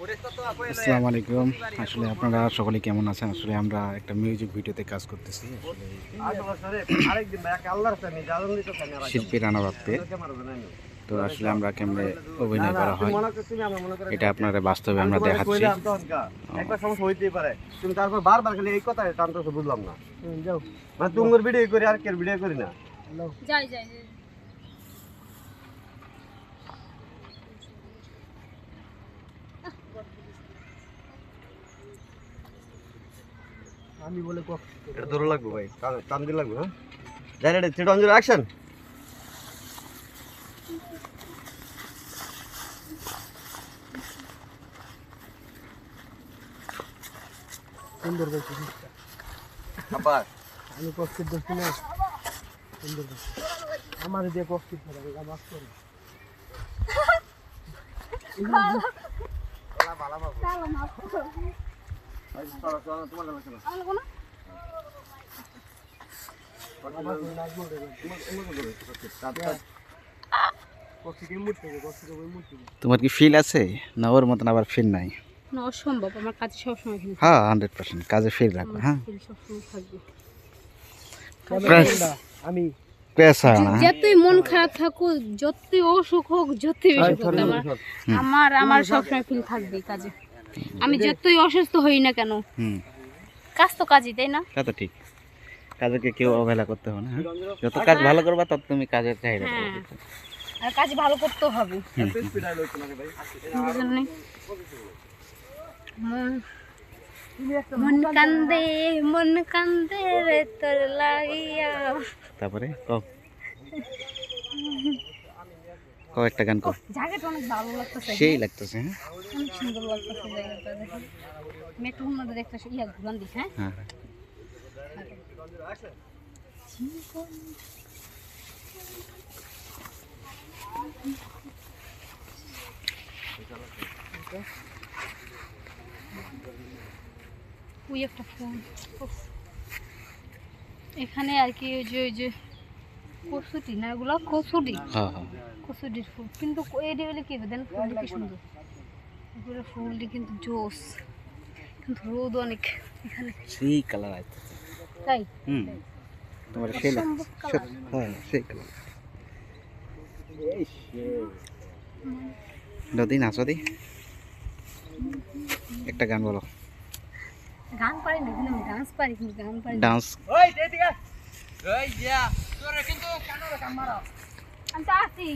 আসসালামু আলাইকুম। আসলে আপনারা সকলে কেমন আছেন? আসলে আমরা একটা মিউজিক ভিডিওতে কাজ করতেছি। শিল্পী রানা বাপ্পে। তো আসলে আমরা কেমনে অভিনয় করা হয় এটা আপনারা বাস্তবে আমরা দেখাচ্ছি। একটা সমস্যা হইতেই পারে, তুমি তারপর বারবার খালি এই কথা টানতেছো, বুঝলাম না। যাও মানে তোমার ভিডিও করি আর কের ভিডিও করি না। যাই যাই আমি বলে এটা ধরে লাগবে ভাই, টান দিয়ে লাগবে। হ্যাঁ যাই রে, 3 2 1 অ্যাকশন। সুন্দর বলছি আবার আমি কষ্টের দোষ না, সুন্দর বলছি আমার দিয়ে কষ্টের করে আমি মাফ করি। ভালো ভালো চলো মাফ করো। আই চলো চলো তোমার নাম কেন আমি কোন তোমার কি ফিল আছে না ওর মতন আবার ফিল নাই? না অসম্ভব, আমার কাছে সব সময় ফিল। হ্যাঁ 100% কাজে ফিল রাখো। হ্যাঁ সব সময় থাকবে। আমি পেশা না যতই মন খারাপ থাকুক, যতই অসুখ হোক, যতই বেশি হোক, আমার আমার সব সময় ফিল থাকবে কাজে। আমি যতই অসুস্থ হই না কেন, কাজ তো কাজই, তাই না? তা তো ঠিক। কাজকে কেউ অবহেলা করতে হবে না। যত কাজ ভালো করবা তত তুমি কাজের চাহিদা পাবে। আর কাজ ভালো করতে হবে। মন কান্দে রে তোর লাগিয়া। তারপরে কও কও একটা গান কও। জায়গাটা অনেক ভালো লাগতেছে, সেই লাগতেছে। হ্যাঁ অনেক সুন্দর লাগতেছে জায়গাটা। দেখো মেট্রোর মধ্যে একটা ইয়া ঘুরান দিস। হ্যাঁ হ্যাঁ ওই একটা ফোন এখানে আর কি, ওই যে কসুটি না, এগুলো কসুটি। হ্যাঁ হ্যাঁ কসুটির ফুল কিন্তু এটি হলে কি দেন, ফুলটি কি সুন্দর, এগুলো ফুলটি কিন্তু জোস, কিন্তু রোদ অনেক এখানে, সেই কালার আছে। তাই তোমার সেই লাগছে। হ্যাঁ সেই কালার। নদী নাচো দি একটা গান বলো। গান পারি না কিন্তু আমি ডান্স পারি, কিন্তু গান পারি ডান্স। আমি তো আসি।